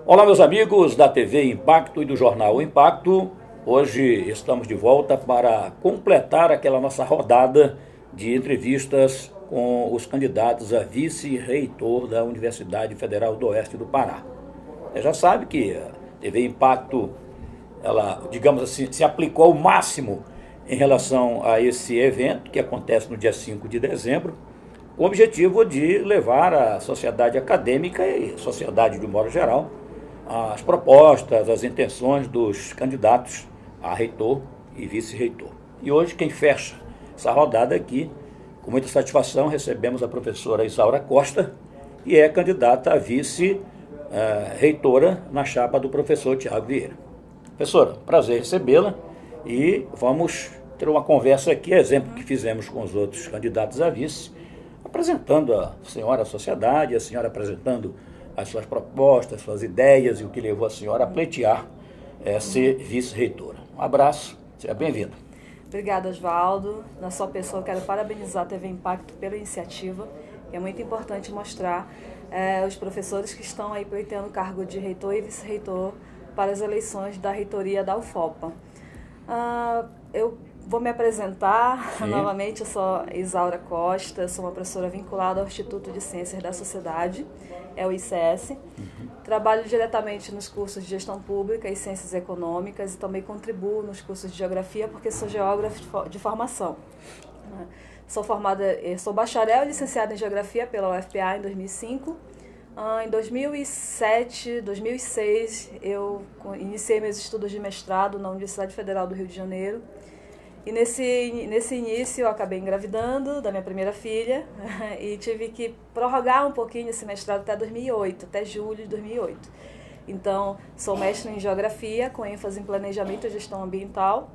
Olá, meus amigos da TV Impacto e do Jornal Impacto. Hoje estamos de volta para completar aquela nossa rodada de entrevistas com os candidatos a vice-reitor da Universidade Federal do Oeste do Pará. Você já sabe que a TV Impacto, ela, digamos assim, se aplicou ao máximo em relação a esse evento que acontece no dia 5 de dezembro, com o objetivo de levar a sociedade acadêmica e a sociedade de um modo geral as propostas, as intenções dos candidatos a reitor e vice-reitor. E hoje quem fecha essa rodada aqui, com muita satisfação, recebemos a professora Isaura Costa, que é candidata a vice-reitora na chapa do professor Tiago Vieira. Professora, prazer recebê-la e vamos ter uma conversa aqui, exemplo que fizemos com os outros candidatos a vice, apresentando a senhora à sociedade, a senhora apresentando as suas propostas, suas ideias e o que levou a senhora a pleitear ser vice-reitora. Um abraço, seja bem-vindo. Obrigada, Osvaldo. Na sua pessoa, quero parabenizar a TV Impacto pela iniciativa. É muito importante mostrar os professores que estão aí pleiteando o cargo de reitor e vice-reitor para as eleições da reitoria da UFOPA. Eu vou me apresentar novamente. Eu sou Isaura Costa, sou uma professora vinculada ao Instituto de Ciências da Sociedade, é o ICS. Trabalho diretamente nos cursos de Gestão Pública e Ciências Econômicas e também contribuo nos cursos de Geografia porque sou geógrafa de formação. Sou bacharel e licenciada em Geografia pela UFPA em 2005. Em 2007, 2006, eu iniciei meus estudos de mestrado na Universidade Federal do Rio de Janeiro. E nesse início eu acabei engravidando da minha primeira filha e tive que prorrogar um pouquinho esse mestrado até 2008, até julho de 2008. Então, sou mestre em Geografia, com ênfase em Planejamento e Gestão Ambiental.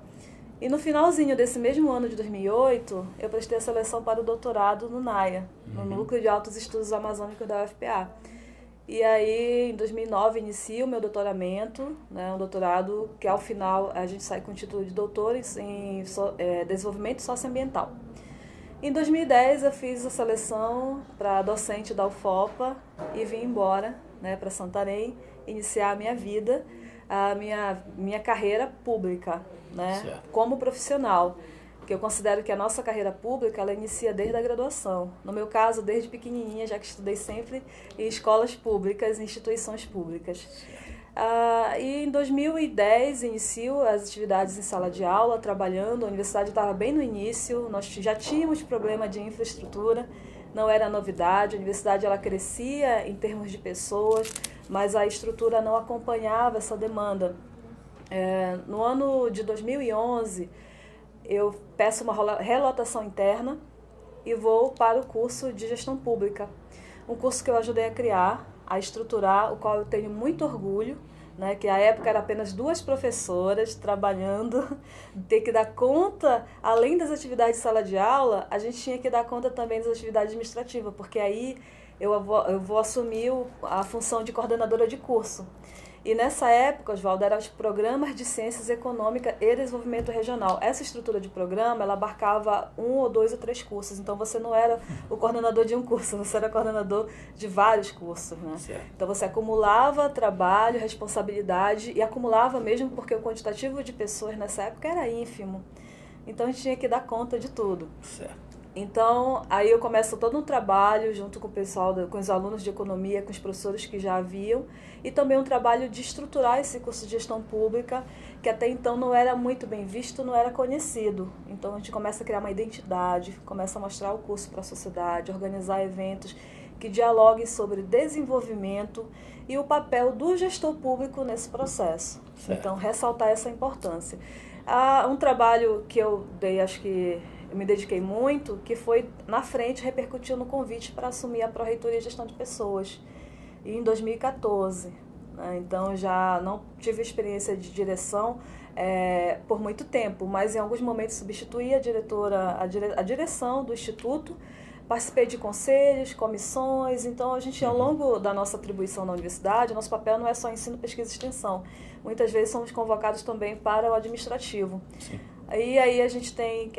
E no finalzinho desse mesmo ano de 2008, eu prestei a seleção para o doutorado no NAIA, no Núcleo de Altos Estudos Amazônicos da UFPA. E aí, em 2009, inicio o meu doutoramento, um doutorado que, ao final, a gente sai com o título de doutor em Desenvolvimento Socioambiental. Em 2010, eu fiz a seleção para docente da UFOPA e vim embora para Santarém, iniciar a minha vida, a minha carreira pública, como profissional. Porque eu considero que a nossa carreira pública, ela inicia desde a graduação. No meu caso, desde pequenininha, já que estudei sempre em escolas públicas, em instituições públicas. E em 2010, inicio as atividades em sala de aula, trabalhando. A universidade estava bem no início, nós já tínhamos problema de infraestrutura, não era novidade. A universidade ela crescia em termos de pessoas, mas a estrutura não acompanhava essa demanda. No ano de 2011, eu peço uma relotação interna e vou para o curso de Gestão Pública. Um curso que eu ajudei a criar, a estruturar, o qual eu tenho muito orgulho, que à época era apenas 2 professoras trabalhando, ter que dar conta, além das atividades de sala de aula, a gente tinha que dar conta também das atividades administrativas, porque aí eu vou assumir a função de coordenadora de curso. E nessa época, Osvaldo, eram os programas de Ciências Econômicas e Desenvolvimento Regional. Essa estrutura de programa, ela abarcava 1 ou 2 ou 3 cursos. Então, você não era o coordenador de um curso, você era coordenador de vários cursos. Então, você acumulava trabalho, responsabilidade e acumulava mesmo porque o quantitativo de pessoas nessa época era ínfimo. Então, a gente tinha que dar conta de tudo. Certo. Então, aí eu começo todo um trabalho junto com o pessoal, com os alunos de economia, com os professores que já haviam, e também um trabalho de estruturar esse curso de gestão pública, que até então não era muito bem visto, não era conhecido. Então, a gente começa a criar uma identidade, começa a mostrar o curso para a sociedade, organizar eventos que dialoguem sobre desenvolvimento e o papel do gestor público nesse processo. Certo. Então, ressaltar essa importância. Um trabalho que eu dei, acho que eu me dediquei muito, que foi, na frente, repercutiu no convite para assumir a Pró-Reitoria de Gestão de Pessoas, em 2014. Então, já não tive experiência de direção por muito tempo, mas em alguns momentos substituí a direção do Instituto, participei de conselhos, comissões. Então, a gente, ao longo da nossa atribuição na universidade, nosso papel não é só ensino, pesquisa e extensão. Muitas vezes somos convocados também para o administrativo. Sim. E aí a gente tem,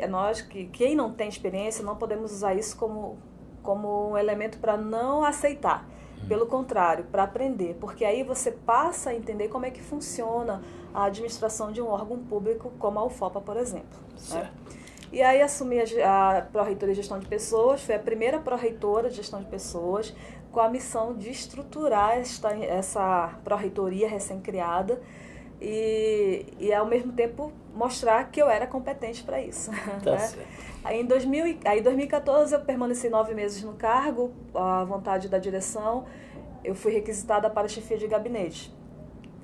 quem não tem experiência, não podemos usar isso como um elemento para não aceitar. Pelo contrário, para aprender, porque aí você passa a entender como é que funciona a administração de um órgão público como a UFOPA, por exemplo. Né? E aí assumi a Pró-Reitoria de Gestão de Pessoas, fui a primeira Pró-Reitora de Gestão de Pessoas, com a missão de estruturar essa Pró-Reitoria recém-criada e, ao mesmo tempo, mostrar que eu era competente para isso. Tá né? certo. Aí, em 2014, eu permaneci 9 meses no cargo, à vontade da direção. Eu fui requisitada para a chefia de gabinete.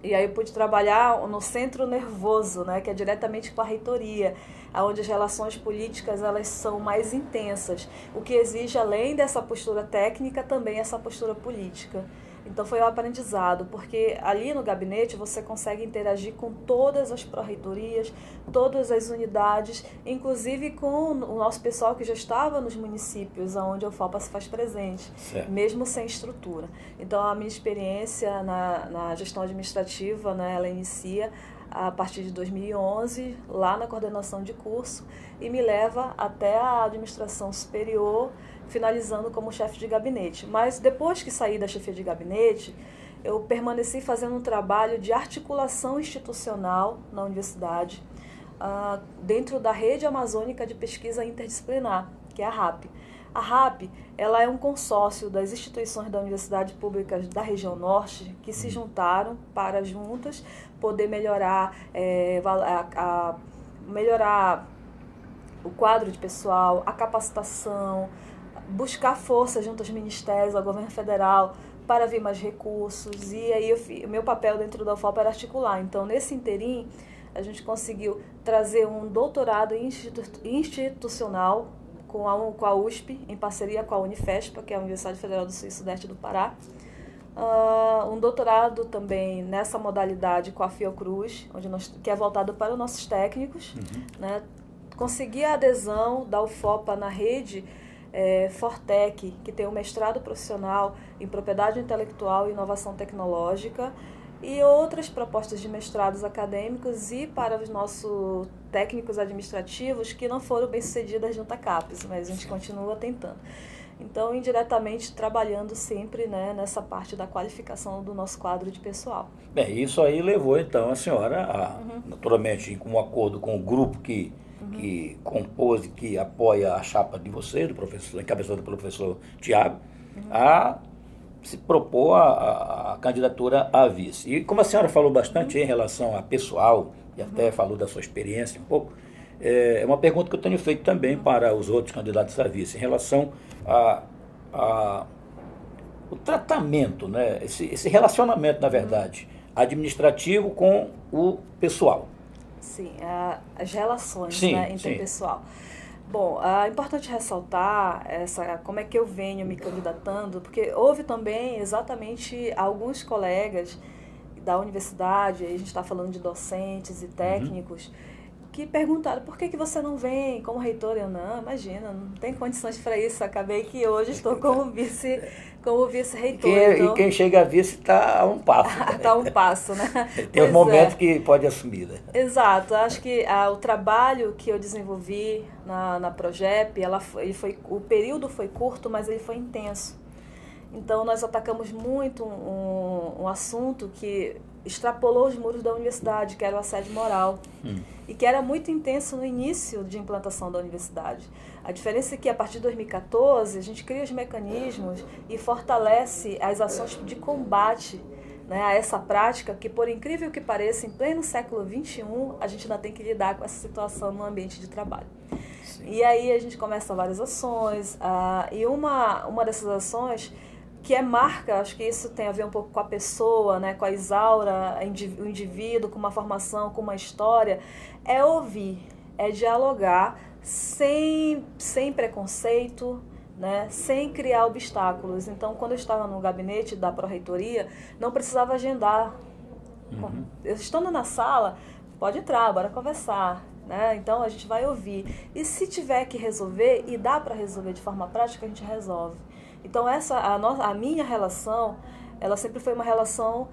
E aí eu pude trabalhar no centro nervoso, né, que é diretamente com a reitoria, onde as relações políticas elas são mais intensas, o que exige, além dessa postura técnica, também essa postura política. Então foi um aprendizado, porque ali no gabinete você consegue interagir com todas as pró-reitorias, todas as unidades, inclusive com o nosso pessoal que já estava nos municípios onde a UFOPA se faz presente, certo. Mesmo sem estrutura. Então a minha experiência na gestão administrativa, né, ela inicia a partir de 2011, lá na coordenação de curso, e me leva até a administração superior, finalizando como chefe de gabinete. Mas depois que saí da chefia de gabinete, eu permaneci fazendo um trabalho de articulação institucional na universidade, dentro da Rede Amazônica de Pesquisa Interdisciplinar, que é a RAP. A RAP ela é um consórcio das instituições da Universidade Pública da região norte que se juntaram para juntas poder melhorar, melhorar o quadro de pessoal, a capacitação, buscar força junto aos ministérios, ao governo federal, para vir mais recursos. E aí o meu papel dentro da UFOPA era articular. Então, nesse interim, a gente conseguiu trazer um doutorado institucional com a USP, em parceria com a Unifespa, que é a Universidade Federal do Sul e Sudeste do Pará. Um doutorado também nessa modalidade com a Fiocruz, que é voltado para os nossos técnicos. Né? Consegui a adesão da UFOPA na rede Fortec, que tem um mestrado profissional em propriedade intelectual e inovação tecnológica, e outras propostas de mestrados acadêmicos e para os nossos técnicos administrativos que não foram bem sucedidas junto à CAPES, mas a gente continua tentando. Então, indiretamente, trabalhando sempre, né, nessa parte da qualificação do nosso quadro de pessoal. Bem, isso aí levou, então, a senhora, naturalmente, em um acordo com o grupo que compôs e que apoia a chapa de vocês, do professor, encabeçado pelo professor Tiago, a se propor a candidatura a vice. E como a senhora falou bastante em relação a pessoal, e até falou da sua experiência um pouco, é uma pergunta que eu tenho feito também para os outros candidatos a vice, em relação o tratamento, né, esse relacionamento, na verdade, administrativo com o pessoal. Sim, as relações, né, interpessoal. Bom, é importante ressaltar como é que eu venho me candidatando, porque houve também exatamente alguns colegas da universidade, a gente está falando de docentes e técnicos, que perguntaram, por que você não vem como reitor? Eu, não, imagina, não tem condições para isso, acabei que hoje estou como vice-reitor. E quem chega a vice está a um passo. Está a um passo, né? Tem um momento que pode assumir, né? Exato, acho que o trabalho que eu desenvolvi na Progep, o período foi curto, mas ele foi intenso. Então, nós atacamos muito um assunto que extrapolou os muros da universidade, que era o assédio moral, e que era muito intenso no início de implantação da universidade. A diferença é que, a partir de 2014, a gente cria os mecanismos e fortalece as ações de combate, né, a essa prática que, por incrível que pareça, em pleno século XXI, a gente ainda tem que lidar com essa situação no ambiente de trabalho. Sim. E aí a gente começa várias ações, e uma dessas ações que marca, acho que isso tem a ver um pouco com a pessoa, né, com a Isaura, o indivíduo, com uma formação, com uma história, é ouvir, é dialogar sem preconceito, né, sem criar obstáculos. Então, quando eu estava no gabinete da Pró-Reitoria, não precisava agendar. Eu estando na sala, pode entrar, bora conversar. Né? Então, a gente vai ouvir. E se tiver que resolver, e dá para resolver de forma prática, a gente resolve. Então, a minha relação, ela sempre foi uma relação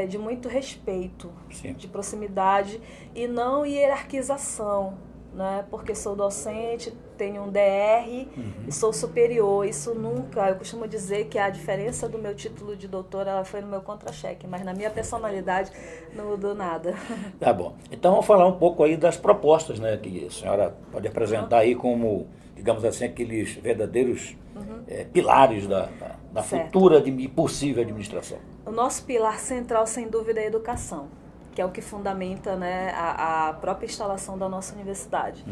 de muito respeito, de proximidade e não hierarquização. né, porque sou docente, tenho um DR e sou superior. Isso nunca, eu costumo dizer que a diferença do meu título de doutora ela foi no meu contra-cheque, mas na minha personalidade não mudou nada. Tá bom. Então vamos falar um pouco aí das propostas, né, que a senhora pode apresentar aí como, digamos assim, aqueles verdadeiros pilares da futura e possível administração. O nosso pilar central, sem dúvida, é a educação, que é o que fundamenta, né, a própria instalação da nossa universidade.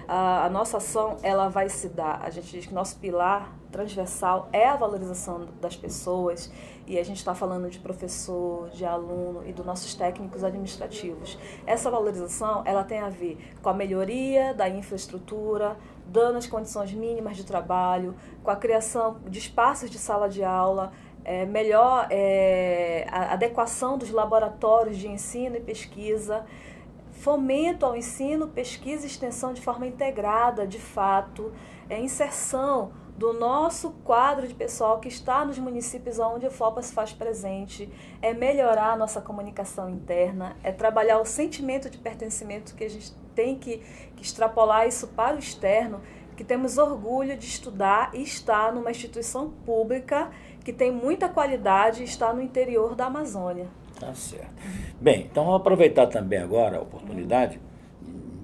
A nossa ação, ela vai se dar, a gente diz que nosso pilar transversal é a valorização das pessoas, e a gente está falando de professor, de aluno e dos nossos técnicos administrativos. Essa valorização, ela tem a ver com a melhoria da infraestrutura, dando as condições mínimas de trabalho, com a criação de espaços de sala de aula, melhor a adequação dos laboratórios de ensino e pesquisa, fomento ao ensino, pesquisa e extensão de forma integrada, de fato, inserção do nosso quadro de pessoal que está nos municípios onde o FOPA se faz presente, melhorar a nossa comunicação interna, trabalhar o sentimento de pertencimento, que a gente tem que extrapolar isso para o externo, que temos orgulho de estudar e estar numa instituição pública que tem muita qualidade e está no interior da Amazônia. Tá certo. Bem, então vamos aproveitar também agora a oportunidade,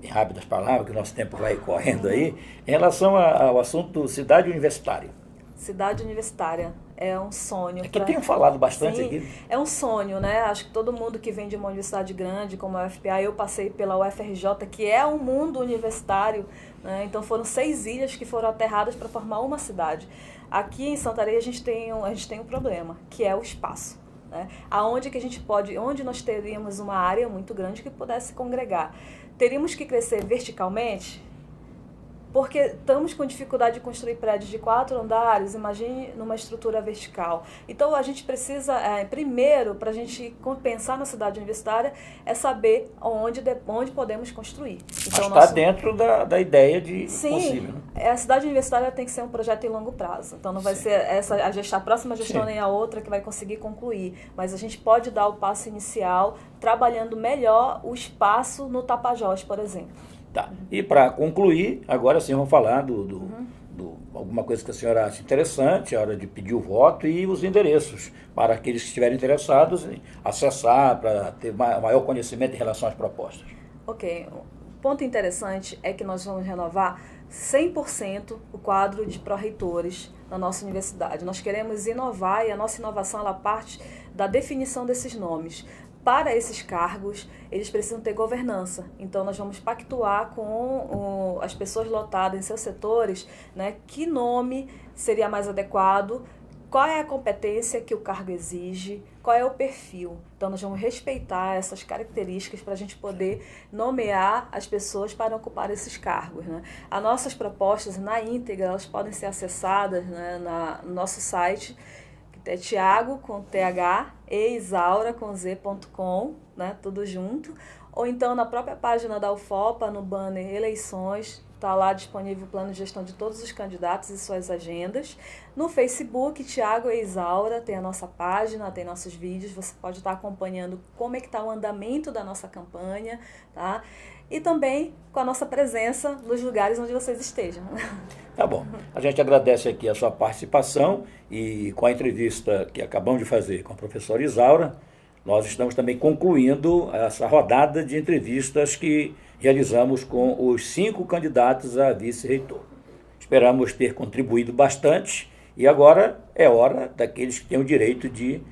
em rápidas palavras, que o nosso tempo vai correndo aí, em relação ao assunto cidade universitária. Cidade universitária é um sonho. É que tenho falado bastante. Sim, aqui. É um sonho, né? Acho que todo mundo que vem de uma universidade grande, como a UFPA, eu passei pela UFRJ, que é um mundo universitário, né? Então foram 6 ilhas que foram aterradas para formar uma cidade. Aqui em Santarém a gente tem um problema, que é o espaço, né? Aonde que a gente onde nós teríamos uma área muito grande que pudesse congregar. Teríamos que crescer verticalmente, porque estamos com dificuldade de construir prédios de 4 andares, imagine numa estrutura vertical. Então a gente precisa, primeiro, para a gente pensar na cidade universitária, é saber onde podemos construir. Então, mas está dentro da ideia de possível. Né? A cidade universitária tem que ser um projeto em longo prazo. Então não vai ser a próxima gestão nem a outra que vai conseguir concluir. Mas a gente pode dar o passo inicial trabalhando melhor o espaço no Tapajós, por exemplo. Tá. E para concluir, agora sim vamos falar alguma coisa que a senhora acha interessante, a hora de pedir o voto e os endereços, para aqueles que estiverem interessados em acessar, para ter maior conhecimento em relação às propostas. Ok. O ponto interessante é que nós vamos renovar 100% o quadro de pró-reitores na nossa universidade. Nós queremos inovar e a nossa inovação ela parte da definição desses nomes. Para esses cargos, eles precisam ter governança. Então, nós vamos pactuar com as pessoas lotadas em seus setores, né, que nome seria mais adequado, qual é a competência que o cargo exige, qual é o perfil. Então, nós vamos respeitar essas características para a gente poder nomear as pessoas para ocupar esses cargos, né? As nossas propostas, na íntegra, elas podem ser acessadas, né, no nosso site, é Thiago com TH, e Isaura com Z.com, né, tudo junto. Ou então na própria página da UFOPA, no banner Eleições, está lá disponível o plano de gestão de todos os candidatos e suas agendas. No Facebook, Thiago e Isaura, tem a nossa página, tem nossos vídeos, você pode estar acompanhando como é que está o andamento da nossa campanha, tá? E também com a nossa presença nos lugares onde vocês estejam. Tá bom. A gente agradece aqui a sua participação e com a entrevista que acabamos de fazer com a professora Isaura, nós estamos também concluindo essa rodada de entrevistas que realizamos com os 5 candidatos a vice-reitor. Esperamos ter contribuído bastante e agora é hora daqueles que têm o direito de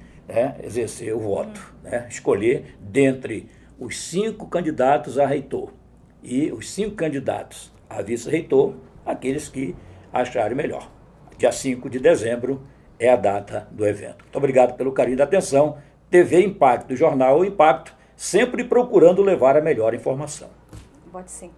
exercer o voto, escolher dentre os 5 candidatos a reitor e os 5 candidatos a vice-reitor, aqueles que acharem melhor. Dia 5 de dezembro é a data do evento. Muito obrigado pelo carinho da atenção. TV Impacto, Jornal Impacto, sempre procurando levar a melhor informação. Vote 5.